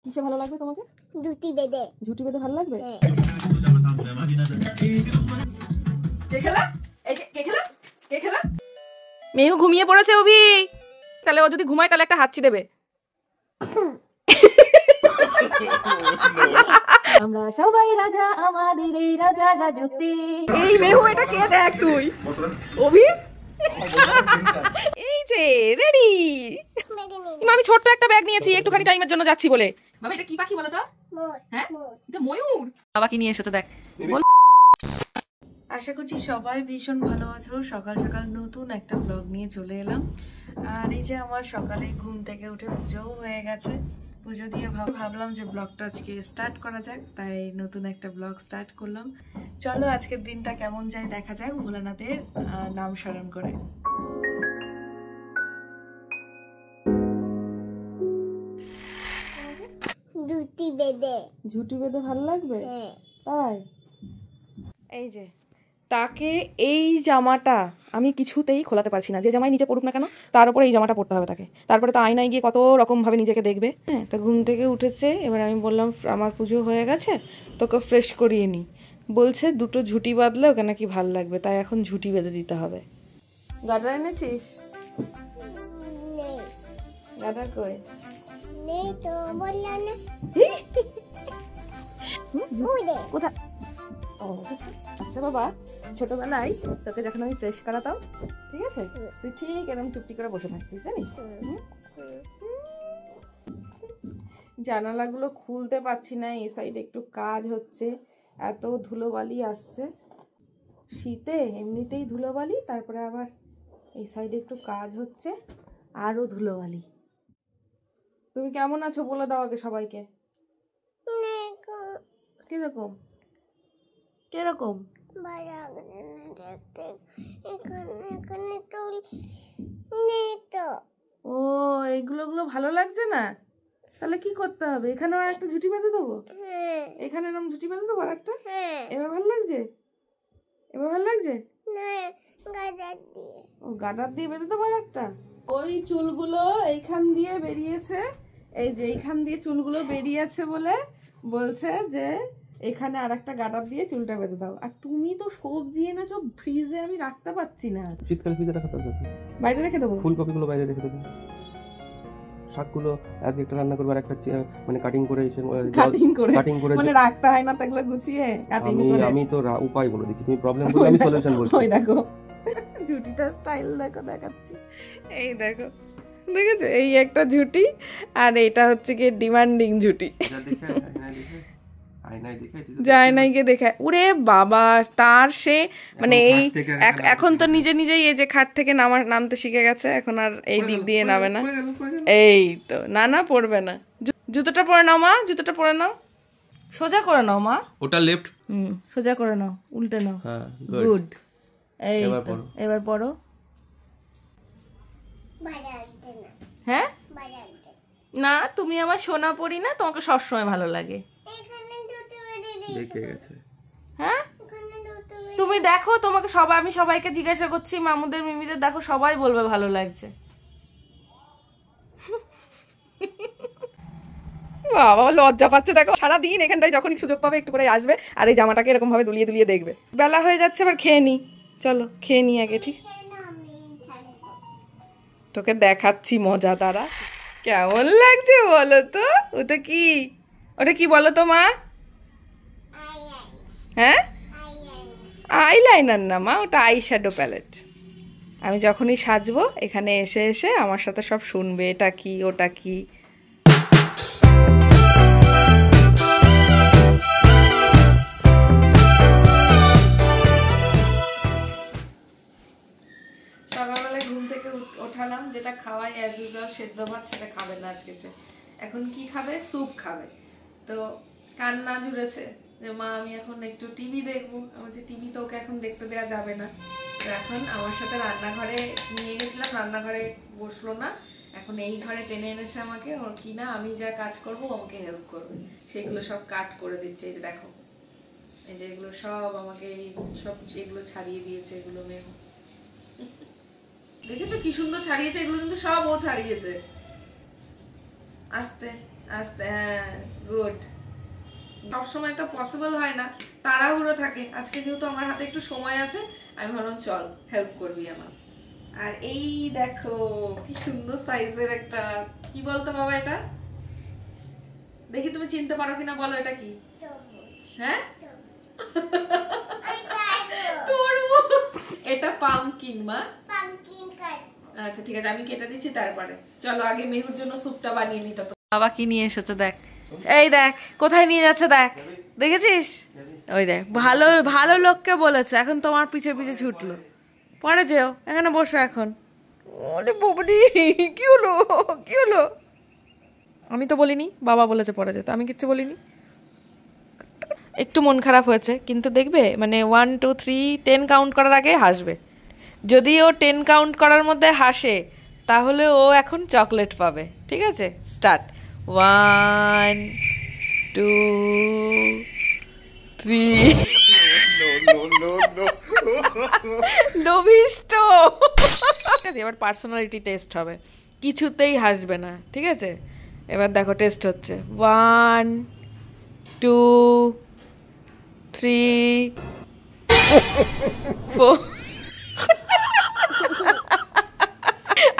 কিসে ভালো লাগবে তোমাকে? ঝুটি বেঁধে। ঝুটি বেঁধে ভালো লাগবে? মেহু ঘুমিয়ে পড়েছে অভি। তাহলে ও যদি ঘুমায় তাহলে একটা হাঁচি দেবে। আমরা সবাই রাজা আমাদের এই রাজা রাজত্বে। এই মেহু এটা কে দেখ তুই? অভি এই যে রেডি। আমি ছোট্ট একটা ব্যাগ নিয়েছি একটুখানি টাইমের জন্য যাচ্ছি বলে। বাবা এটা কি পাখি বলো তো? হ্যাঁ এটা ময়ূর। বাবা কি নিয়ে এসেছে দেখ। আশা করছি সবাই ভীষণ ভালো আছো। সকাল সকাল নতুন একটা ব্লগ নিয়ে চলে এলাম। আর এই যে আমার সকালে ঘুম থেকে উঠে পুজোও হয়ে গেছে। পুজো দিয়ে ভাবলাম যে ব্লগটা আজকে স্টার্ট করা যাক, তাই নতুন একটা ব্লগ স্টার্ট করলাম। চলো আজকের দিনটা কেমন যায় দেখা যাক ভোলানাথের নাম স্মরণ করে। ঝুটি বেঁধে। ঝুটি বেঁধে ভালো লাগবে? তাই এই যে তাকে এই জামাটা আমি কিছুতেই খোলাতে পারছি না। যে জামাই নিচে পড়ুক না কেন তার উপরে এই জামাটা পরতে হবে তাকে। তারপরে তো আয়নায় গিয়ে কত রকম ভাবে নিজেকে দেখবে। হ্যাঁ তো ঘুম থেকে উঠেছে, এবার আমি বললাম আমার পুজো হয়ে গেছে তোকে ফ্রেশ করিয়ে নি। বলছে দুটো ঝুটি বাঁধলে ওকে নাকি ভাল লাগবে, তাই এখন ঝুটি বেঁধে দিতে হবে। গাডার এনেছিস? গাডার কই? নেই তো বললাম না। কোথায়? আচ্ছা বাবা, ছোটবেলায় তোকে যখন আমি ফ্রেশ করাতাম, ঠিক আছে, তুই ঠিক এরকম চুপটি করে বসে থাকতিস জানিস। জানালাগুলো খুলতে পারছি না, এই সাইডে একটু কাজ হচ্ছে, এত ধুলোবালি আসছে শীতে, এমনিতেই ধুলোবালি, তারপরে আবার এই সাইডে একটু কাজ হচ্ছে, আরো ধুলোবালি। তুমি কেমন আছো বলে দাও আগে সবাইকে। কিরকম কিরকম? ও এইগুলো ভালো লাগছে না, তাহলে কি করতে হবে? এখানে আর একটা ঝুটি বেঁধে দেবো। এখানে এরকম ঝুটি বেঁধে দেবো আর একটা। এবার ভালো লাগছে? এবার ভালো লাগছে? ও গাডার দিয়ে বেঁধে দেবো আর একটা। ওই চুলগুলো এইখান দিয়ে বেরিয়েছে, এই যে এইখান দিয়ে চুলগুলো বেরিয়েছে বলে বলছে যে এখানে আর একটা গাডার দিয়ে চুলটা বেঁধে দাও। আর তুমি তো সবজি এনেছো ফ্রিজে, আমি রাখতে পারছি না। শীতকালে ফ্রিজে রাখা দরকার, বাইরে রেখে দেবো। ফুলকপিগুলো বাইরে রেখে দেবো, শাকগুলো আজকে একটা রান্না করবো আর একটা মানে কাটিং করে মানে রাখতে হয় না তাগুলো গুছিয়ে কাটিং করে। আমি তো উপায় বলে দিচ্ছি, তুমি প্রবলেম বলে আমি সলিউশন বলছি। ওই দেখো ঝুটিটা স্টাইল দেখো, দেখাচ্ছি। এই দেখো, দেখেছো এই একটা ঝুটি, আর এটা হচ্ছে কি ডিমান্ডিং ঝুটি। যায় নাই গিয়ে দেখে উরে বাবা, তার সে মানে এই এখন তো নিজে নিজেই এই যে খাট থেকে নামতে শিখে গেছে, এখন আর এই দিক দিয়ে নামে না। এই তো না পড়বে না। জুতোটা পরে নাও মা, জুতোটা পরে নাও, সোজা করে নাও মা, ওটা লেফট, সোজা করে নাও, উল্টে নাও। গুড। এই তো এবার পড়ো। হ্যাঁ না তুমি আমার সোনা পড়ি না, তোমাকে সবসময় ভালো লাগে। হ্যাঁ তুমি দেখো, তোমাকে সবাই, আমি সবাইকে জিজ্ঞাসা করছি, মামুদের মিমিদের দেখো, সবাই বলবে ভালো লাগছে। বাবা লজ্জা পাচ্ছে দেখো, সারাদিন এখানটায় যখনই সুযোগ পাবে একটু করে আসবে আর এই জামাটাকে এরকম ভাবে দুলিয়ে দুলিয়ে দেখবে। বেলা হয়ে যাচ্ছে, আবার খেয়ে নি, চলো খেয়ে নি আগে। ঠিক তোকে দেখাচ্ছি মজা তারা কেমন লাগছে বলো তো। ওটা কি বলো তো মা? হ্যাঁ আইলাইনার না মা, ওটা আই শ্যাডো প্যালেট। আমি যখনই সাজবো এখানে এসে এসে আমার সাথে সব শুনবে, এটা কি ওটা কি। সকালবেলায় ঘুম থেকে ওঠালাম, যেটা খাওয়াই অ্যাজ ইউজুয়াল সেদ্ধ ভাত, সেটা খাবে না আজকে সে। এখন কি খাবে? স্যুপ খাবে। তো কান্না জুড়েছে যে মা আমি এখন একটু টিভি দেখবো। আমি বলছি টিভি তো ওকে এখন দেখতে দেওয়া যাবে না। তো এখন আমার সাথে রান্নাঘরে নিয়ে গেছিলাম, রান্নাঘরে বসলো না, এখন এই ঘরে টেনে এনেছে আমাকে। ওর কিনা আমি যা কাজ করবো আমাকে হেল্প করবে, সেগুলো সব কাট করে দিচ্ছে। এই যে দেখো, এই যে এগুলো সব আমাকে এই সব এগুলো ছাড়িয়ে দিয়েছে, এগুলো মেয়ে দেখেছো কি সুন্দর ছাড়িয়েছে, এগুলো কিন্তু সব ও ছাড়িয়েছে। আস্তে আস্তে, হ্যাঁ গুড। সবসময় তো পসিবল হয় না, তাড়াহুড়ো থাকে। আজকে যেহেতু আমার হাতে একটু সময় আছে, আমি ভাবলাম চল হেল্প করবি আমার। আর এই দেখো কি সুন্দর সাইজের একটা, কি বলতো বাবা এটা, দেখি তুমি চিনতে পারো কিনা, বলো এটা কি? হ্যাঁ তরমুজ। এটা পামকিন মা। আচ্ছা ঠিক আছে, আমি কেটে দিচ্ছি তারপরে। চলো আগে মেহুর জন্য স্যুপটা বানিয়ে নিতে। বাবা কি নিয়ে এসেছে দেখ, এই দেখ কোথায় নিয়ে যাচ্ছে দেখ, দেখেছিস? ওই দেখ, ভালো ভালো লোককে বলেছে, এখন তোমার পিছে পিছে ছুটলো। পরে যেও, এখানে বসো এখন। ওরে বাবারে, কি হলো কি হলো? আমি তো বলিনি, বাবা বলেছে পরে যেতে, আমি কিচ্ছু বলিনি। একটু মন খারাপ হয়েছে, কিন্তু দেখবে মানে 1 2 3 10 কাউন্ট করার আগে হাসবে। যদি ও 10 কাউন্ট করার মধ্যে হাসে, তাহলে ও এখন চকলেট পাবে। ঠিক আছে, স্টার্ট। 1 2 3। লোভিষ্ট। এবার পার্সোনালিটি টেস্ট হবে, কিছুতেই হাসবে না। ঠিক আছে, এবার দেখো টেস্ট হচ্ছে। 1 2 3 4।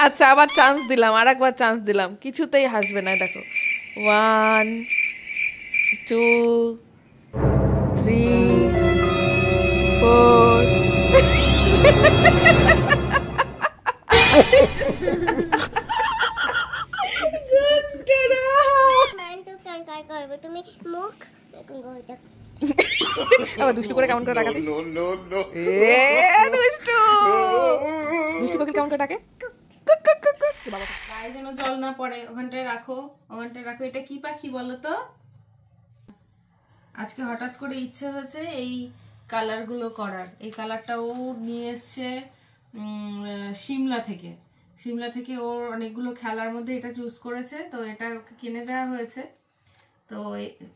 আচ্ছা আবার চান্স দিলাম, আর একবার চান্স দিলাম, কিছুতেই হাসবে না। দেখো 1 2 3 4। তুমি মুখ আবার দুষ্টু করে কেমন করে ডাকাতিস? দুষ্টু দুষ্টু কোকিল কেমন করে ডাকে? গায়ে যেন জল না পড়ে, ওখানটায় রাখো, ওখানটায় রাখো। এটা কি পাখি বলো তো? আজকে হঠাৎ করে ইচ্ছে হয়েছে এই কালার গুলো করার। এই কালারটা ও নিয়ে এসছে সিমলা থেকে। সিমলা থেকে ওর অনেকগুলো খেলার মধ্যে এটা চুজ করেছে, তো এটা ওকে কিনে দেওয়া হয়েছে। তো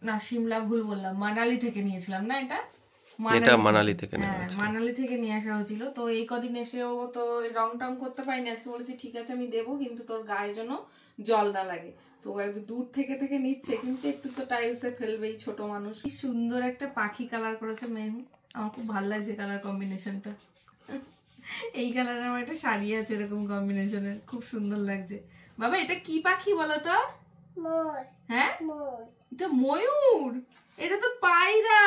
না, সিমলা ভুল বললাম, মানালি থেকে নিয়েছিলাম না, এটা মানালি থেকে। হ্যাঁ, মানালি থেকে নিয়ে আসা হয়েছিল। তো এই কদিন এসেও তো রং টং করতে পারিনি। আজকে বলেছি ঠিক আছে আমি দেবো, কিন্তু তোর গায়ে যেন জল না লাগে। তো একটু দূর থেকে থেকে নিচ্ছে, কিন্তু একটু তো টাইলসে ফেলবেই, ছোট মানুষ। কি সুন্দর একটা পাখি কালার করেছে মেহু, আমার খুব ভালো লাগছে কালার কম্বিনেশনটা। এই কালারের আমার একটা শাড়ি আছে এরকম কম্বিনেশনের, খুব সুন্দর লাগছে। বাবা এটা কি পাখি বলো তো? হ্যাঁ এটা ময়ূর, এটা তো পায়রা।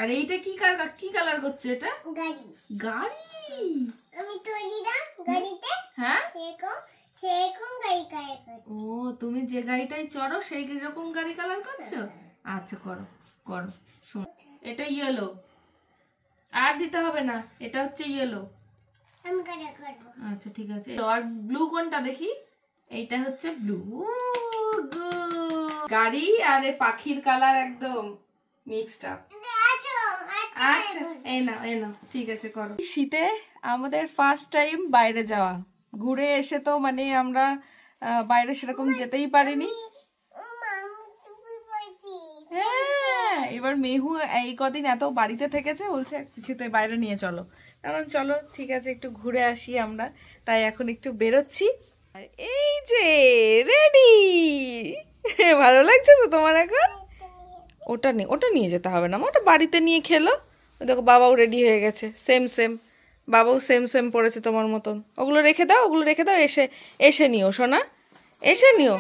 আর এইটা কি কালার করছে? এটা গাড়ি। আমি তৈরি না গাড়িতে। হ্যাঁ সেরকম গাড়ি কালার করছি। ও, তুমি যে গাড়িটাই চড়ো সেই রকম গাড়ি কালার করছো? আচ্ছা করো করো। শোন, এটা ইয়েলো, আর দিতে হবে না, এটা হচ্ছে ইয়েলো। আমি কালার করব। আচ্ছা ঠিক আছে। আর ব্লু কোনটা দেখি? এইটা হচ্ছে ব্লু। গাড়ি আর পাখির কালার একদম মিক্সড আপ। আচ্ছা এই নাও ঠিক আছে করো। শীতে আমাদের ফার্স্ট টাইম বাইরে যাওয়া, ঘুরে এসে তো মানে আমরা বাইরে সেরকম যেতেই পারিনি। হ্যাঁ, এবার মেহু এই কদিন এত বাড়িতে থেকেছে, বলছে কিছুতে বাইরে নিয়ে চলো। কারণ চলো ঠিক আছে একটু ঘুরে আসি আমরা, তাই এখন একটু বেরোচ্ছি। আর এই যে রেডি, ভালো লাগছে তো তোমার এখন? ওটা নিয়ে যেতে হবে না, ওটা বাড়িতে নিয়ে খেলো। দেখো বাবাও রেডি হয়ে গেছে, সেম বাবাও সেম পড়েছে তোমার মতন। ওগুলো রেখে দাও, এসে নিও সোনা, এসে নিও।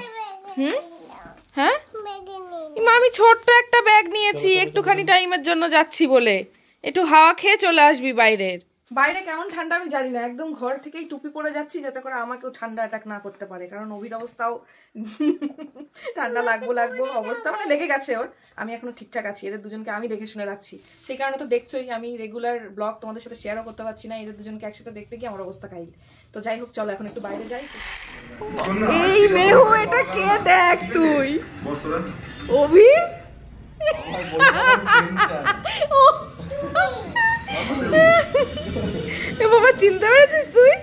হ্যাঁ আমি ছোট্ট একটা ব্যাগ নিয়েছি, একটুখানি টাইমের জন্য যাচ্ছি বলে, একটু হাওয়া খেয়ে চলে আসবি। বাইরে কেমন ঠান্ডা আমি জানি না, একদম ঘর থেকেই টুপি পরে যাচ্ছি যাতে করে আমাকেও ঠান্ডা অ্যাটাক না করতে পারে। কারণ অভির অবস্থাও ঠান্ডা লাগবো অবস্থা মানে লেগে গেছে ওর। আমি এখনো ঠিকঠাক আছি, এদের দুজনকে আমি দেখে শুনে রাখছি। সেই কারণে তো দেখছোই আমি রেগুলার ব্লগ তোমাদের সাথে শেয়ারও করতে পারছি না, এদের দুজনকে একসাথে দেখতে গিয়ে আমার অবস্থা খাই। তো যাই হোক চলো এখন একটু বাইরে যাই। এই মেহু, এটা কে? দেখ তুই অভি, এ বাবা চিনতে পেরেছিস তুই?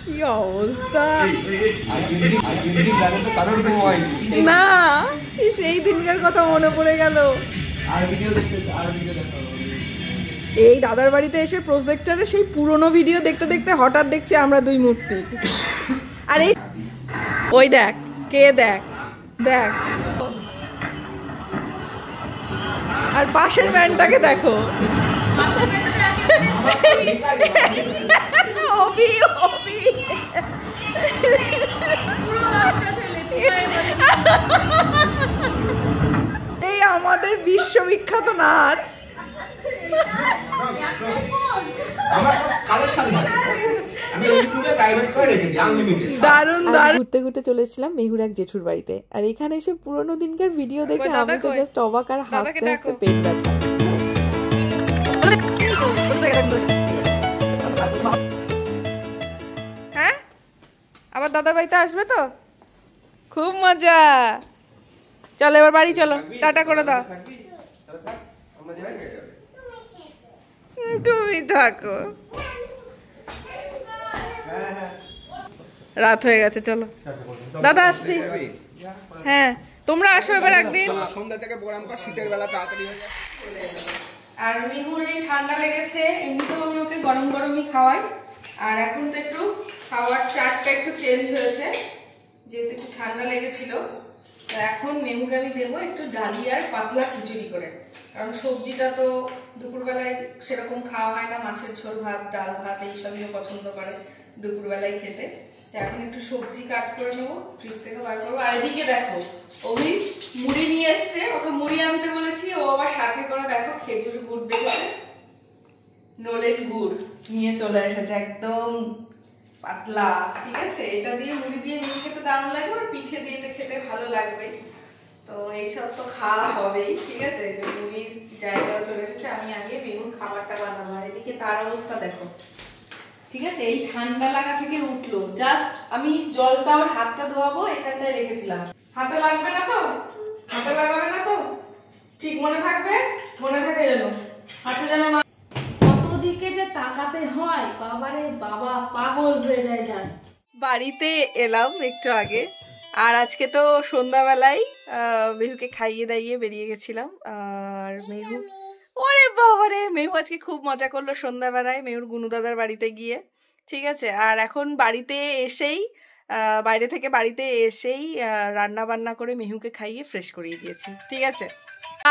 কি অবস্থা না, সেই দিনকার কথা মনে পড়ে গেল। এই দাদার বাড়িতে এসে প্রজেক্টরে সেই পুরনো ভিডিও দেখতে দেখতে হঠাৎ দেখছি আমরা দুই মূর্তি। আর এই ওই দেখ কে দেখ দেখ, আর পাশের ম্যানটাকে দেখো, অভি অভি এই আমাদের বিশ্ববিখ্যাত নাচ। দারুণ দারুণ। ঘুরতে ঘুরতে চলে এসেছিলাম মেহুর এক জেঠুর বাড়িতে, আর এখানে এসে পুরোনো দিনকার ভিডিও দেখে আমি তো জাস্ট অবাক আর হাসতে হাসতে পেট ব্যথা। হ্যাঁ, আবার দাদার বাড়িতে আসবে তো, খুব মজা। চলো এবার বাড়ি চলো, টাটা করে দাও। তুমি থাকো, রাত হয়ে গেছে, চলো দাদা আসছি। হ্যাঁ তোমরা আসো এবার একদিন। সন্ধ্যা থেকে প্রোগ্রাম কর, শীতের বেলা তাড়াতাড়ি হয়ে যায়। আর মিহুর এই ঠান্ডা লেগেছে, এমনিতেও আমি ওকে গরম গরমই খাওয়াই, আর এখন তো একটু খাওয়ার চাটটা একটু চেঞ্জ হয়েছে, যেহেতু একটু ঠান্ডা লেগেছিল। তো এখন মেহুকে আমি দেবো একটু ডালিয়ার পাতলা খিচুড়ি করে, কারণ সবজিটা তো দুপুরবেলায় সেরকম খাওয়া হয় না, মাছের ঝোল ভাত ডাল ভাত এইসবই পছন্দ করে দুপুরবেলায় খেতে। তো এখন একটু সবজি কাট করে নেবো, ফ্রিজ থেকে বার করবো। আর এদিকে দেখো অভি মুড়ি নিয়ে এসছে, ওকে মুড়ি আনতে বলেছি, ও আবার সাথে করে দেখো খেজুর গুড় দেখেছে, নলেজ গুড় নিয়ে চলে এসেছে, একদম পাতলা। ঠিক আছে, এটা দিয়ে মুড়ি দিয়ে মুড়ি খেতে দারুণ লাগে, আর পিঠে দিয়ে তো খেতে ভালো লাগবে। তো এইসব তো খাওয়া হবেই। ঠিক আছে, যে মুড়ির জায়গাও চলে এসেছে, আমি আগে মেহুর খাবারটা বানাবো। আর এদিকে তার অবস্থা দেখো, ঠিক আছে, এই ঠান্ডা লাগা থেকে উঠলো, জাস্ট আমি জলটা আর হাতটা ধোয়াবো এখানটায় রেখেছিলাম। হাতে লাগবে না তো, হাতে লাগাবে না তো, ঠিক মনে থাকবে, মনে থাকে যেন, হাতে যেন না। কতদিকে যে তাকাতে হয়, বাবারে বাবা, পাগল হয়ে যায় জাস্ট। বাড়িতে এলাম একটু আগে, আর আজকে তো সন্ধ্যাবেলায় মেহুকে খাইয়ে দাইয়ে বেরিয়ে গেছিলাম। আর মেহু, ওরে বাবারে, মেহু আজকে খুব মজা করলো সন্ধ্যাবেলায় মেহুর গুনু দাদার বাড়িতে গিয়ে। ঠিক আছে, আর এখন বাড়িতে এসেই বাইরে থেকে বাড়িতে এসেই রান্না বান্না করে মেহুকে খাইয়ে ফ্রেশ করিয়ে দিয়েছি। ঠিক আছে,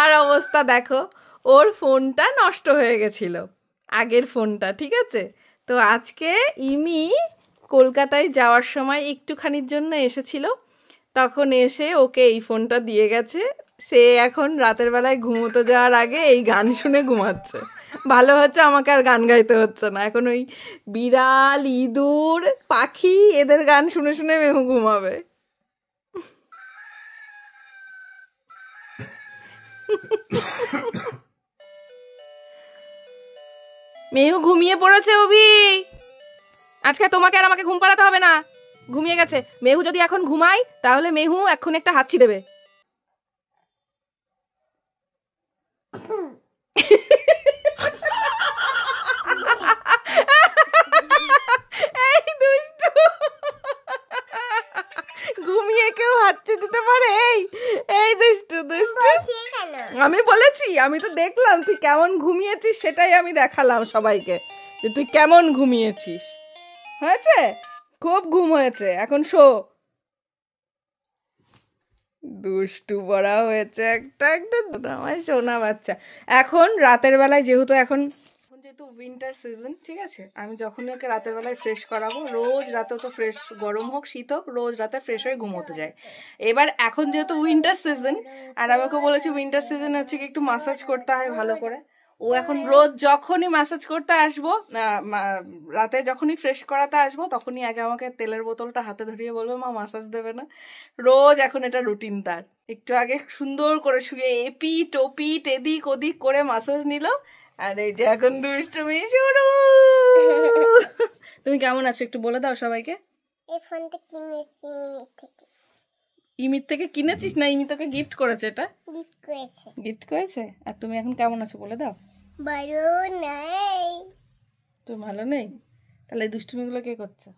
আর অবস্থা দেখো, ওর ফোনটা নষ্ট হয়ে গেছিল, আগের ফোনটা। ঠিক আছে, তো আজকে ইমি কলকাতায় যাওয়ার সময় একটুখানির জন্য এসেছিল, তখন এসে ওকে এই ফোনটা দিয়ে গেছে। সে এখন রাতের বেলায় ঘুমোতে যাওয়ার আগে এই গান শুনে ঘুমাচ্ছে। ভালো হচ্ছে, আমাকে আর গান গাইতে হচ্ছে না, এখন ওই বিড়াল ইঁদুর পাখি এদের গান শুনে শুনে মেহু ঘুমাবে। মেহু ঘুমিয়ে পড়েছে। অভি, আজকে তোমাকে আর আমাকে ঘুম পাড়াতে হবে না, ঘুমিয়ে গেছে। মেহু যদি এখন ঘুমাই তাহলে মেহু এখন একটা হাঁচি দেবে। এই দুষ্টু, ঘুমিয়ে কেউ হাঁচি দিতে পারে? এই দুষ্টু দুষ্টু, আমি বলেছি, আমি তো দেখলাম তুই কেমন ঘুমিয়েছিস, সেটাই আমি দেখালাম সবাইকে যে তুই কেমন ঘুমিয়েছিস। হয়েছে, খুব ঘুম হয়েছে, এখন শো। দুষ্টু বড়া হয়েছে একটা একটা, আমার সোনা বাচ্চা। এখন রাতের বেলায় যেহেতু উইন্টার সিজন, ঠিক আছে, আমি যখনই ওকে রাতের বেলায় ফ্রেশ করাবো, রোজ রাতে তো ফ্রেশ, গরম হোক শীত হোক, রোজ রাতে ফ্রেশ হয়ে ঘুমোতে যায়। এবার এখন যেহেতু উইন্টার সিজন, আর আমাকে বলেছি উইন্টার সিজনে হচ্ছে কি একটু মাসাজ করতে হয় ভালো করে। ও এখন রোজ যখনই ম্যাসাজ করতে আসবো, রাতে যখনই ফ্রেশ করাতে আসবো, তখনই আগে আমাকে তেলের বোতলটা হাতে ধরিয়ে বলবে মা মাসাজ দেবে না। রোজ এখন এটা রুটিন তার। একটু আগে সুন্দর করে শুয়ে এপিট ওপিট এদিক ওদিক করে মাসাজ নিল, আর এই যে এখন দুষ্টুমি শুরু। তুমি কেমন আছো একটু বলে দাও সবাইকে। এই ফোনটা কিনেছি ইমির থেকে কিনেছিস না ইমি তোকে গিফট করেছে? এটা গিফট করেছে। আর তুমি এখন কেমন আছো বলে দাও। ভালো নাই। তুমি ভালো নেই? তাহলে এই দুষ্টুমিগুলো কে করছে?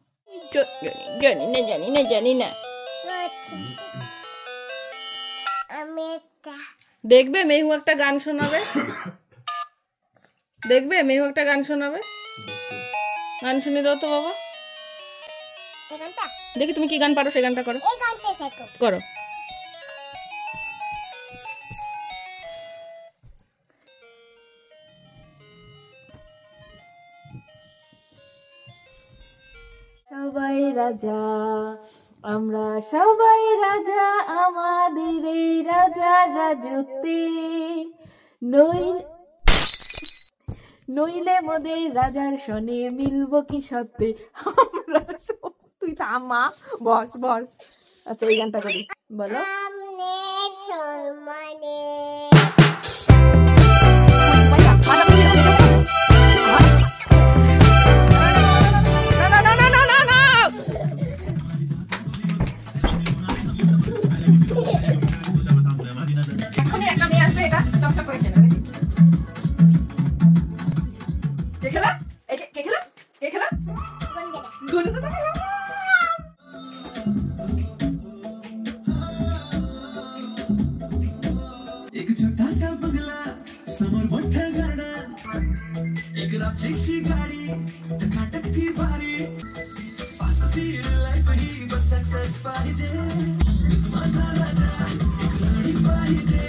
জানি না। আমি একটা দেখবে মেহু একটা গান শোনাবে, দেখবে মেহু একটা গান শোনাবে। গান শুনে দাও তো বাবা। দেখি তুমি কি গান পারো, সেই গানটা করো। এই গানটা শেখো। করো। সবাই রাজা, আমরা সবাই রাজা, আমাদের এই রাজার রাজত্বে, নইলে মোদের রাজার সনে মিলব কি সত্যে আমরা তুই থামা, বস বস। আচ্ছা এই গানটা করি, বলো। আমনে সম্মানে একটা মেয়ে আসবে, এটা চকচক করে খেলে। কে খেলা? কে খেলা? কে খেলা? কোন গুণ জায়গা? তো খেলা। एक छोटा सा बंगला समोर मोठं गार्डन, एक रापचिकशी गाडी, टकाटकती भारी, फास्ट स्पीड लाईफ ही बस सक्सेस पाहिजे, मीच माझा राजा, एक राणी पाहिजे.